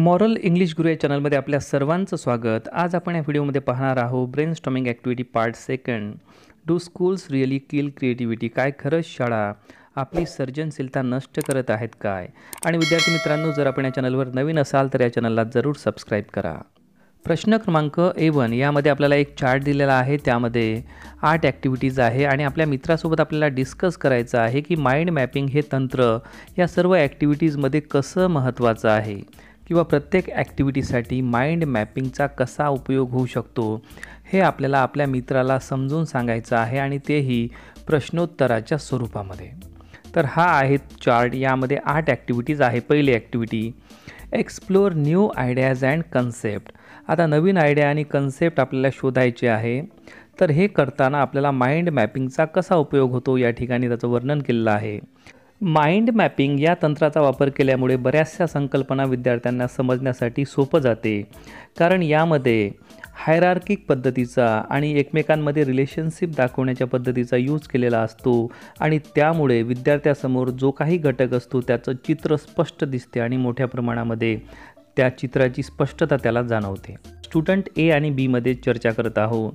Moral English गुरु या चॅनलमध्ये आपल्या सर्वांचं स्वागत. आज आपण या व्हिडिओमध्ये पाहणार आहोत brainstorming activity part second. Do schools really kill creativity? काय खरंच शाळा आपली सर्जनशीलता नष्ट करत आहेत काय? आणि विद्यार्थी मित्रांनो, जर आपण या चॅनलवर नवीन असाल तर या चॅनलला जरूर सबस्क्राईब करा. प्रश्न क्रमांक A1 यामध्ये आपल्याला एक चार्ट दिलेला आहे. त्यामध्ये 8 ॲक्टिव्हिटीज आहे आणि आपल्या मित्रासोबत आपल्याला डिस्कस करायचं आहे की माइंड मॅपिंग हे तंत्र या सर्व ॲक्टिव्हिटीजमध्ये कसं महत्त्वाचं आहे किंवा प्रत्येक ॲक्टिव्हिटीसाठी माइंड मॅपिंगचा कसा उपयोग होऊ शकतो हे आपल्याला आपल्या मित्राला समजून सांगायचं आहे आणि तेही प्रश्नोत्तराच्या स्वरूपामध्ये. तर हा आहे चार्ट. यामध्ये 8 ॲक्टिव्हिटीज आहे. पहिली activity, explore new ideas and concept. आता नवीन आयडिया आणि कन्सेप्ट आपल्याला शोधायचे आहे. तर हे करताना आपल्याला माइंड मॅपिंगचा कसा उपयोग होतो या ठिकाणी त्याचं वर्णन केलेलं आहे. माइंड मॅपिंग या तंत्राचा वापर केल्यामुळे बऱ्याचशा संकल्पना विद्यार्थ्यांना समजण्यासाठी सोपं जाते, कारण यामध्ये हायरार्किक पद्धतीचा आणि एकमेकांमध्ये रिलेशनशिप दाखवण्याच्या पद्धतीचा यूज केलेला असतो आणि त्यामुळे विद्यार्थ्यासमोर जो काही घटक असतो त्याचं चित्र स्पष्ट दिसते आणि मोठ्या प्रमाणामध्ये त्या चित्राची स्पष्टता त्याला जाणवते. स्टुडंट A आणि B मध्ये चर्चा करत आहोत.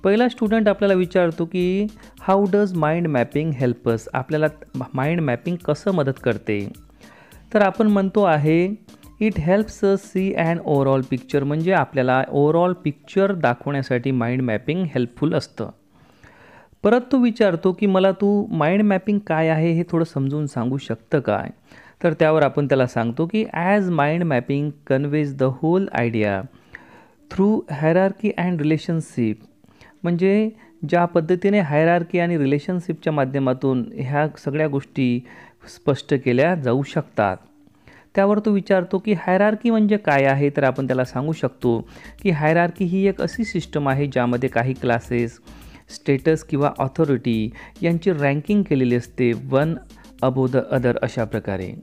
पहिला स्टुडंट आपल्याला विचारतो की how does mind mapping help us? आपल्याला माइंड मॅपिंग कसं मदत करते? तर आपण म्हणतो आहे it helps us see an overall picture. म्हणजे आपल्याला ओव्हरऑल पिक्चर दाखवण्यासाठी माइंड मॅपिंग हेल्पफुल असतं. परत तो विचारतो की मला तू माइंड मॅपिंग काय आहे हे थोडं समजून सांगू शकतं काय? तर त्यावर आपण त्याला सांगतो की as mind mapping conveys the whole idea through hierarchy and relationship. म्हणजे ज्या पद्धतीने हायरार्की आणि रिलेशनशिपच्या माध्यमातून ह्या सगळ्या गोष्टी स्पष्ट केल्या जाऊ शकतात. त्यावर तो विचारतो की हायरार्की म्हणजे काय आहे? तर आपण त्याला सांगू शकतो की हायरार्की ही एक अशी सिस्टम आहे ज्यामध्ये काही क्लासेस, स्टेटस किंवा ऑथॉरिटी यांची रँकिंग केलेली असते, वन अबोव द अदर अशा प्रकारे.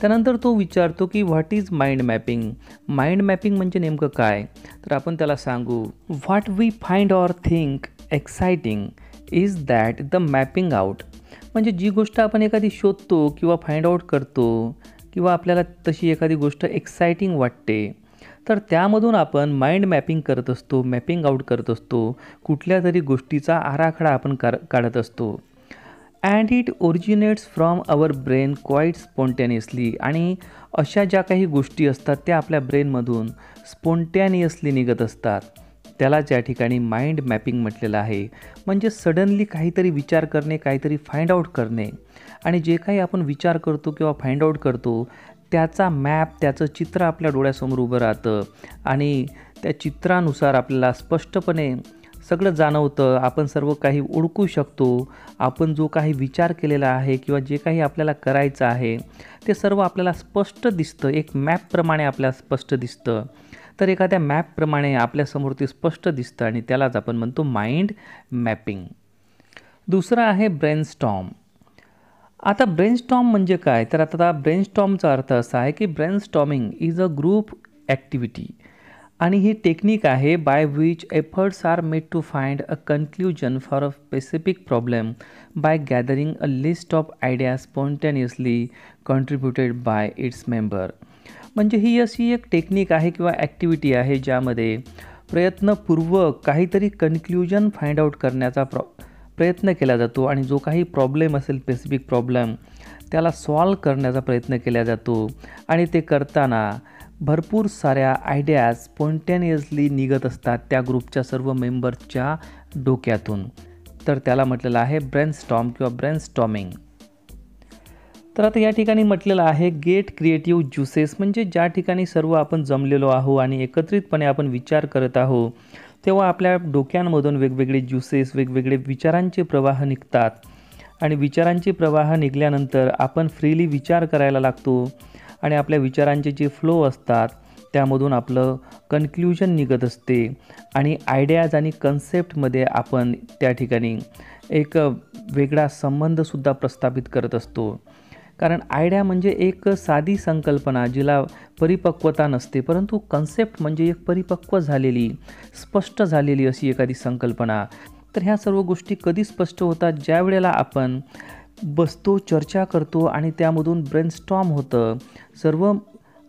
त्यानंतर तो विचारतो की what is mind mapping? Mind mapping म्हणजे नेमकं काय? तर आपण त्याला सांगू what we find or think exciting is that the mapping out. म्हणजे जी गोष्ट आपण एखादी शोधतो किंवा फाइंड आउट करतो किंवा आपल्याला तशी एखादी गोष्ट एक्साइटिंग वाटते, तर त्यामधून आपण माइंड मॅपिंग करत असतो, मॅपिंग आउट करत असतो, कुठल्या तरी गोष्टीचा आराखडा आपण काढत असतो. And it originates from our brain quite spontaneously. आणि अशा ज्या काही गोष्टी असतात त्या आपल्या ब्रेनमधून स्पॉन्टॅनियसली निघत असतात. त्यालाच या ठिकाणी माइंड मॅपिंग म्हटलेलं आहे. म्हणजे सडनली काहीतरी विचार करणे, काहीतरी फाइंड आउट करणे आणि जे काही आपण विचार करतो किंवा फाइंड आउट करतो त्याचा मॅप, त्याचं चित्र आपल्या डोळ्यासमोर उभं राहतं आणि त्या चित्रानुसार आपल्याला स्पष्टपणे सगळं जाणवतं. आपण सर्व काही ओळखू शकतो. आपण जो काही विचार केलेला आहे किंवा जे काही आपल्याला करायचं आहे ते सर्व आपल्याला स्पष्ट दिसतं. एक मॅपप्रमाणे आपल्याला स्पष्ट दिसतं. तर एखाद्या मॅपप्रमाणे आपल्यासमोर ते स्पष्ट दिसतं आणि त्यालाच आपण म्हणतो माइंड मॅपिंग. दुसरं आहे ब्रेनस्टॉर्म. आता ब्रेनस्टॉर्म म्हणजे काय? तर आता ब्रेनस्टॉर्मचा अर्थ असा आहे की brainstorming is a group activity आणि ही टेक्निक आहे by which efforts are made to find a conclusion for a specific problem by gathering a list of idea spontaneously contributed by its member. म्हणजे ही अशी एक टेक्निक आहे किंवा activity आहे ज्यामध्ये प्रयत्नपूर्वक काहीतरी कन्क्ल्युजन फाइंड आउट करण्याचा प्रयत्न केला जातो आणि जो काही प्रॉब्लेम असेल, स्पेसिफिक प्रॉब्लेम, त्याला सॉल्व करण्याचा प्रयत्न केला जातो आणि ते करताना भरपूर साऱ्या आयडियाज स्पॉन्टेनियसली निघत असतात त्या ग्रुपच्या सर्व मेंबर्सच्या डोक्यातून. तर त्याला म्हटलेलं आहे ब्रेनस्टॉर्म किंवा ब्रेनस्टॉर्मिंग. तर आता या ठिकाणी म्हटलेलं आहे गेट क्रिएटिव्ह ज्युसेस. म्हणजे ज्या ठिकाणी सर्व आपण जमलेलो आहो आणि एकत्रितपणे आपण विचार करत आहो तेव्हा आपल्या डोक्यांमधून वेगवेगळे ज्युसेस, वेगवेगळे विचारांचे प्रवाह निघतात आणि विचारांचे प्रवाह निघाल्यानंतर आपण फ्रीली विचार करायला लागतो आणि आपल्या विचारांचे जे फ्लो असतात त्यामधून आपलं कन्क्ल्युजन निघत असते आणि आयडियाज आणि कन्सेप्टमध्ये आपण त्या ठिकाणी एक वेगळा संबंधसुद्धा प्रस्थापित करत असतो. कारण आयडिया म्हणजे एक साधी संकल्पना जिला परिपक्वता नसते, परंतु कन्सेप्ट म्हणजे एक परिपक्व झालेली, स्पष्ट झालेली अशी एखादी संकल्पना. तर ह्या सर्व गोष्टी कधी स्पष्ट होतात? ज्या वेळेला आपण बसतो, चर्चा करतो आणि त्यामधून ब्रेनस्टॉर्म होतं. सर्व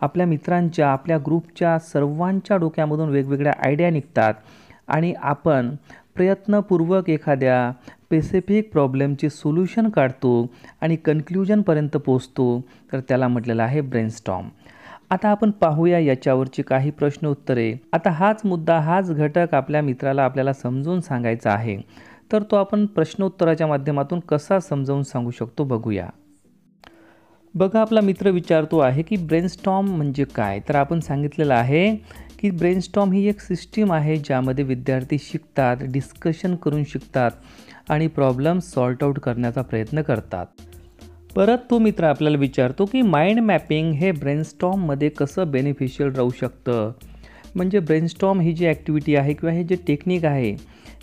आपल्या मित्रांच्या, आपल्या ग्रुपच्या सर्वांच्या डोक्यामधून वेगवेगळ्या आयडिया निघतात आणि आपण प्रयत्नपूर्वक एखाद्या स्पेसिफिक प्रॉब्लेमचे सोल्युशन काढतो आणि कन्क्ल्युजनपर्यंत पोचतो, तर त्याला म्हटलेलं आहे ब्रेनस्टॉर्म. आता आपण पाहूया याच्यावरची काही प्रश्न उत्तरे. आता हाच मुद्दा, हाच घटक आपल्या मित्राला आपल्याला समजून सांगायचा आहे, तर तो आपण प्रश्नोत्तराच्या माध्यमातून कसा समजावून सांगू शकतो बघूया. बघा, आपला मित्र विचारतो आहे की ब्रेनस्टॉर्म म्हणजे काय. तर आपण सांगितलेलं आहे की ब्रेनस्टॉर्म ही एक सिस्टीम आहे ज्यामध्ये विद्यार्थी शिकतात, डिस्कशन करून शिकतात आणि प्रॉब्लेम सॉर्ट आऊट करण्याचा प्रयत्न करतात. परत तो मित्र आपल्याला विचारतो की माइंड मॅपिंग हे ब्रेनस्टॉर्ममध्ये कसं बेनिफिशियल राहू शकतं. म्हणजे ब्रेनस्टॉर्म ही जी ॲक्टिव्हिटी आहे किंवा हे जे टेक्निक आहे,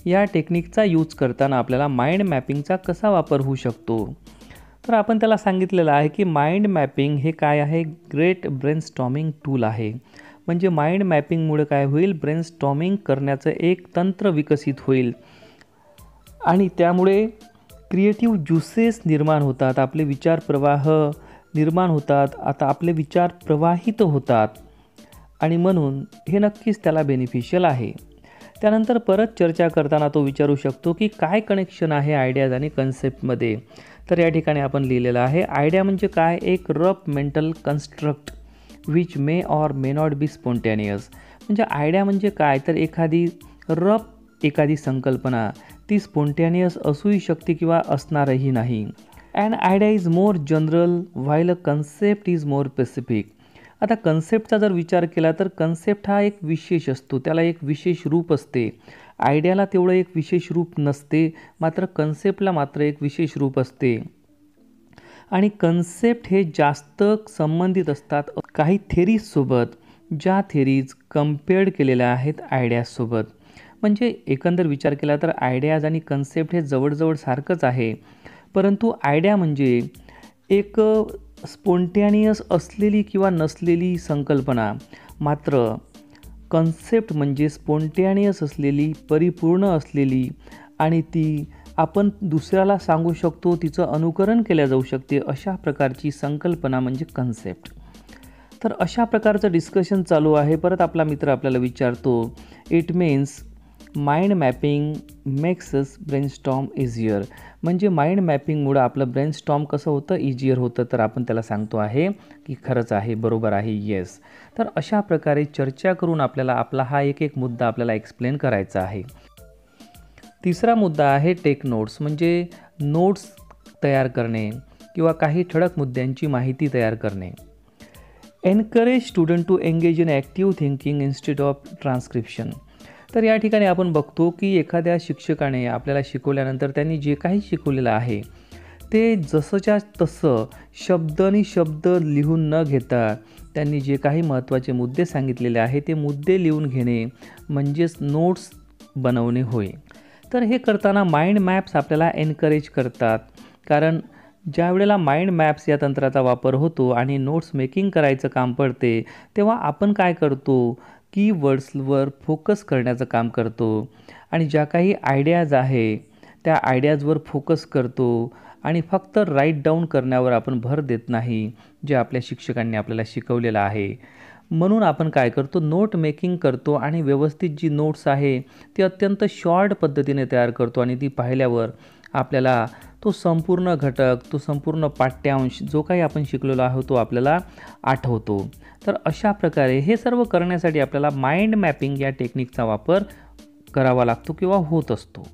या टेक्निकचा यूज करताना आपल्याला माइंड मॅपिंगचा कसा वापर होऊ शकतो. तर आपण त्याला सांगितलेलं आहे की माइंड मॅपिंग हे काय आहे, ग्रेट ब्रेनस्टॉर्मिंग टूल आहे. म्हणजे माइंड मॅपिंगमुळे काय होईल, ब्रेनस्टॉर्मिंग करण्याचं एक तंत्र विकसित होईल आणि त्यामुळे क्रिएटिव्ह ज्युसेस निर्माण होतात, आपले विचार प्रवाह निर्माण होतात, आता आपले विचार प्रवाहित होतात आणि म्हणून हे नक्कीच त्याला बेनिफिशियल आहे. त्यानंतर परत चर्चा करताना तो विचारू शकतो की काय कनेक्शन आहे आयडियाज आणि कन्सेप्टमध्ये. तर या ठिकाणी आपण लिहिलेलं आहे, आयडिया म्हणजे काय, एक rough mental construct which may or may not be spontaneous. म्हणजे आयडिया म्हणजे काय, तर एखादी संकल्पना ती स्पॉन्टेनियस असूही शकते किंवा असणारही नाही. And idea is more general while a concept is more specific. आता कन्सेप्टचा जर विचार केला तर कन्सेप्ट हा एक विशेष असतो, त्याला एक विशेष रूप असते. आयडियाला तेवढं एक विशेष रूप नसते, मात्र कन्सेप्टला मात्र एक विशेष रूप असते. आणि कन्सेप्ट हे जास्त संबंधित असतात काही थेरीजसोबत, ज्या थेरीज कम्पेअर्ड केलेल्या आहेत आयडियाजसोबत. म्हणजे एकंदर विचार केला तर आयडियाज आणि कन्सेप्ट हे जवळजवळ सारखंच आहे, परंतु आयडिया म्हणजे एक स्पॉन्टेनियस असलेली किंवा नसलेली संकल्पना, मात्र कन्सेप्ट म्हणजे स्पॉन्टेनियस असलेली, परिपूर्ण असलेली आणि ती आपण दुसऱ्याला सांगू शकतो, तिचं अनुकरण केलं जाऊ शकते, अशा प्रकारची संकल्पना म्हणजे कन्सेप्ट. तर अशा प्रकारचं डिस्कशन चालू आहे. परत आपला मित्र आपल्याला विचारतो, it means mind mapping makes us brainstorm easier. म्हणजे माइंड मॅपिंगमुळं आपलं ब्रेनस्टॉर्म कसं होतं, इझियर होतं. तर आपण त्याला सांगतो आहे की खरंच आहे, बरोबर आहे, येस. तर अशा प्रकारे चर्चा करून आपल्याला आपला हा एक मुद्दा आपल्याला एक्सप्लेन करायचा आहे. तिसरा मुद्दा आहे टेक नोट्स. म्हणजे नोट्स तयार करणे किंवा काही ठळक मुद्द्यांची माहिती तयार करणे. Encourage student to engage in active thinking instead of transcription. तर या ठिकाणी आपण बघतो की एखाद्या शिक्षकाने आपल्याला शिकवल्यानंतर त्यांनी जे काही शिकवलेलं आहे ते जसंच्या तसं शब्द लिहून न घेता त्यांनी जे काही महत्त्वाचे मुद्दे सांगितलेले आहे ते मुद्दे लिहून घेणे म्हणजेच नोट्स बनवणे होय. तर हे करताना माइंड मॅप्स आपल्याला एनकरेज करतात, कारण ज्या वेळेला माइंड मॅप्स या तंत्राचा वापर होतो आणि नोट्स मेकिंग करायचं काम पडते, तेव्हा आपण काय करतो, कीवर्ड्सवर फोकस करण्याचं काम करतो आणि ज्या काही आयडियाज आहे त्या आयडियाजवर फोकस करतो आणि फक्त राईट डाऊन करण्यावर आपण भर देत नाही, जे आपल्या शिक्षकांनी आपल्याला शिकवलेलं आहे. म्हणून आपण काय करतो, नोट मेकिंग करतो आणि व्यवस्थित जी नोट्स आहे ती अत्यंत शॉर्ट पद्धतीने तयार करतो आणि ती पाहिल्यावर आपल्याला तो संपूर्ण घटक, तो संपूर्ण पाठ्यांश जो काही आपण शिकलेलो आहोत तो आपल्याला आठवतो. तर अशा प्रकारे हे सर्व करण्यासाठी आपल्याला माइंड मॅपिंग या टेक्निकचा वापर करावा लागतो किंवा होत असतो.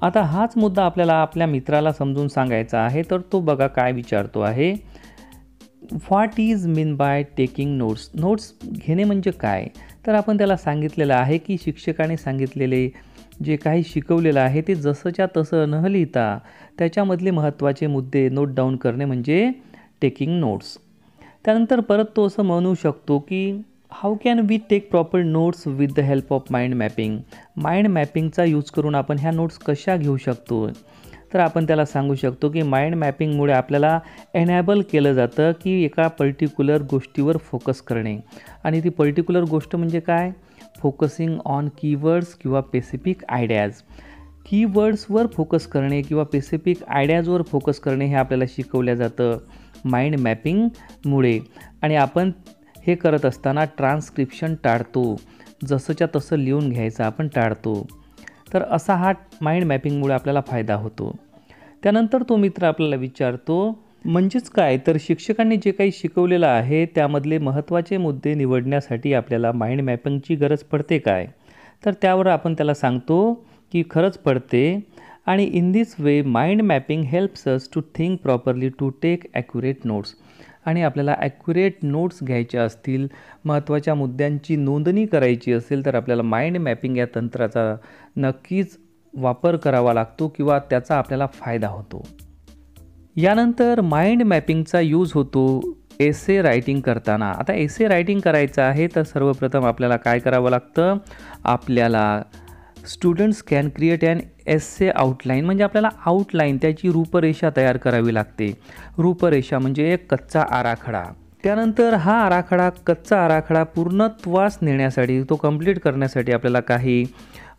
आता हाच मुद्दा आपल्याला आपल्या मित्राला समजून सांगायचा आहे. तर तो बघा काय विचारतो आहे, what is mean by taking notes. Notes घेणे म्हणजे काय. तर आपण त्याला सांगितलेलं आहे की शिक्षकाने सांगितलेले जे काही शिकवलेलं आहे ते जसंच्या तसं न लिहिता त्याच्यामधले महत्त्वाचे मुद्दे नोट डाऊन करणे म्हणजे टेकिंग नोट्स. त्यानंतर परत तो असं म्हणू शकतो की how can we take proper notes with the help of mind mapping. Mind मॅपिंगचा यूज करून आपण ह्या नोट्स कशा घेऊ शकतो. तर आपण त्याला सांगू शकतो की माइंड मॅपिंगमुळे आपल्याला एनॅबल केलं जातं की एका पर्टिक्युलर गोष्टीवर फोकस करणे. आणि ती पर्टिक्युलर गोष्ट म्हणजे काय, फोकसिंग ऑन कीवर्ड्स किंवा स्पेसिफिक आयडियाज. कीवर्ड्सवर फोकस करणे किंवा स्पेसिफिक आयडियाजवर फोकस करणे हे आपल्याला शिकवलं जातं माइंड मॅपिंगमुळे. आणि आपण हे करत असताना ट्रान्स्क्रिप्शन टाळतो, जसंच्या तसं लिहून घ्यायचं आपण टाळतो. तर असा हा माइंड मॅपिंगमुळे आपल्याला फायदा होतो. त्यानंतर तो मित्र आपल्याला विचारतो, म्हणजेच काय, तर शिक्षकांनी जे काही शिकवलेलं आहे त्यामधले महत्त्वाचे मुद्दे निवडण्यासाठी आपल्याला माइंड मॅपिंगची गरज पडते काय? तर त्यावर आपण त्याला सांगतो की खरंच पडते. आणि in this way mind mapping helps us to think properly, to take accurate notes. आणि आपल्याला ॲक्युरेट नोट्स घ्यायच्या असतील, महत्त्वाच्या मुद्द्यांची नोंदणी करायची असेल, तर आपल्याला माइंड मॅपिंग या तंत्राचा नक्कीच वापर करावा लागतो किंवा त्याचा आपल्याला फायदा होतो. यानंतर माइंड मॅपिंगचा यूज होतो एसे रायटिंग करताना. आता एसे रायटिंग करायचं आहे तर सर्वप्रथम आपल्याला काय करावं लागतं, आपल्याला students can create an essay outline, म्हणजे आपल्याला आउटलाईन त्याची रूपरेषा तयार करावी लागते. रूपरेषा म्हणजे एक कच्चा आराखडा. त्यानंतर हा कच्चा आराखडा पूर्णत्वास नेण्यासाठी, तो कंप्लीट करण्यासाठी आपल्याला काही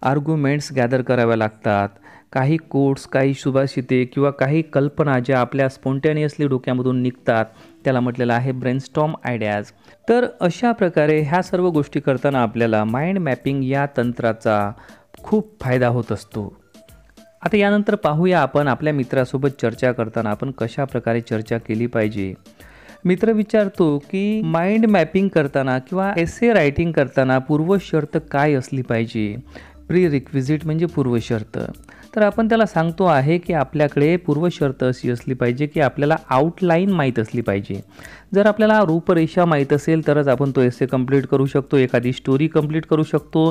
आर्ग्युमेंट्स गॅदर कराव्या लागतात, काही कोट्स, काही सुभाषिते किंवा काही कल्पना ज्या आपल्या स्पॉन्टेनियसली डोक्यामधून निघतात, त्याला म्हटलेलं आहे ब्रेनस्टॉर्म आयडियाज. तर अशा प्रकारे ह्या सर्व गोष्टी करताना आपल्याला माइंड मॅपिंग या तंत्राचा खूप फायदा होत असतो. आता यानंतर पाहूया आपण आपल्या मित्रासोबत चर्चा करताना आपण कशा प्रकारे चर्चा केली पाहिजे. मित्र विचारतो की माइंड मॅपिंग करताना किंवा एसे रायटिंग करताना पूर्वशर्त काय असली पाहिजे. प्री रिक्विजिट म्हणजे पूर्वशर्त. तर आपण त्याला सांगतो आहे की आपल्याकडे पूर्वशर्त अशी असली पाहिजे की आपल्याला आउटलाईन माहीत असली पाहिजे. जर आपल्याला रूपरेषा माहीत असेल तरच आपण तो एसे कंप्लीट करू शकतो, एखादी स्टोरी कंप्लीट करू शकतो.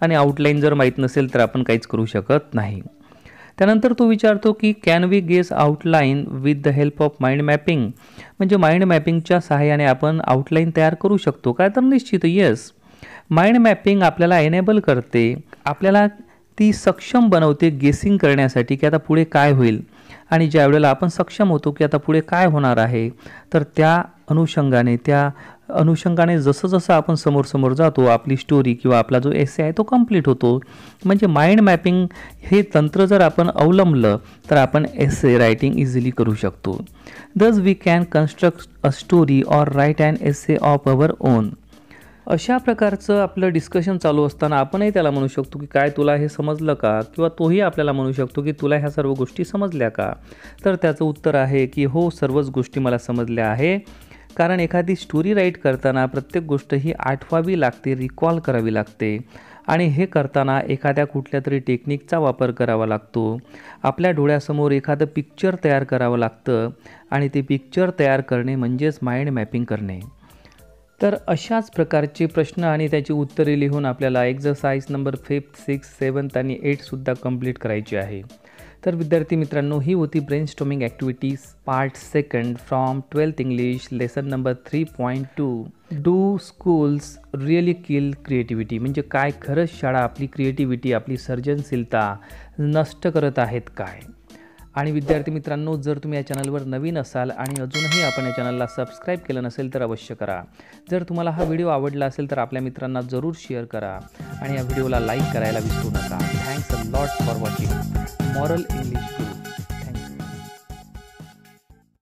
आणि आउटलाईन जर माहीत नसेल तर आपण काहीच करू शकत नाही. त्यानंतर तो विचारतो की can we guess outline with the help of mind mapping, म्हणजे माइंड मॅपिंगच्या सहाय्याने आपण आउटलाईन तयार करू शकतो काय? तर निश्चित येस. माइंड मॅपिंग आपल्याला एनेबल करते, आपल्याला ती सक्षम बनवते गेसिंग करण्यासाठी की आता पुढे काय होईल. आणि ज्या वेळेला आपण सक्षम होतो की आता पुढे काय होणार आहे, तर त्या अनुषंगाने जसं जसं आपण समोर जातो आपली स्टोरी किंवा आपला जो एसे आहे तो कंप्लीट होतो. म्हणजे माइंड मॅपिंग हे तंत्र जर आपण अवलंबलं तर आपण एसे रायटिंग इझिली करू शकतो. Thus we can construct a story or write an essay of our own. अशा प्रकारचं आपलं डिस्कशन चालू असताना आपणही त्याला म्हणू शकतो की काय तुला हे समजलं का, किंवा तोही आपल्याला म्हणू शकतो की तुला ह्या सर्व गोष्टी समजल्या का. तर त्याचं उत्तर आहे की हो, सर्वच गोष्टी मला समजल्या आहे. कारण एखादी स्टोरी राईट करताना प्रत्येक गोष्ट ही आठवावी लागते, रिकॉल करावी लागते. आणि हे करताना एखाद्या कुठल्या तरी टेक्निकचा वापर करावा लागतो. आपल्या डोळ्यासमोर एखादं पिक्चर तयार करावं लागतं आणि ते पिक्चर तयार करणे म्हणजेच माइंड मॅपिंग करणे. तर अशाच प्रकारचे प्रश्न आणि त्याची उत्तरे लिहून आपल्याला एक्झरसाइज नंबर 5, 6, 7 आणि 8 सुद्धा कंप्लीट करायची आहे. तर विद्यार्थी मित्रांनो, ही होती brainstorming activities part 2 from 12th English lesson number 3.2. Do schools really kill creativity, म्हणजे काय खरंच शाळा आपली क्रिएटिव्हिटी, आपली सर्जनशीलता नष्ट करत आहेत काय. आणि विद्यार्थी मित्रांनो, जर तुम्ही या चॅनलवर नवीन असाल आणि अजूनही आपण या चॅनलला सबस्क्राईब केलं नसेल तर अवश्य करा. जर तुम्हाला हा व्हिडिओ आवडला असेल तर आपल्या मित्रांना जरूर शेअर करा आणि या व्हिडिओला लाईक करायला विसरू नका. Thanks a lot for watching moral English Guru.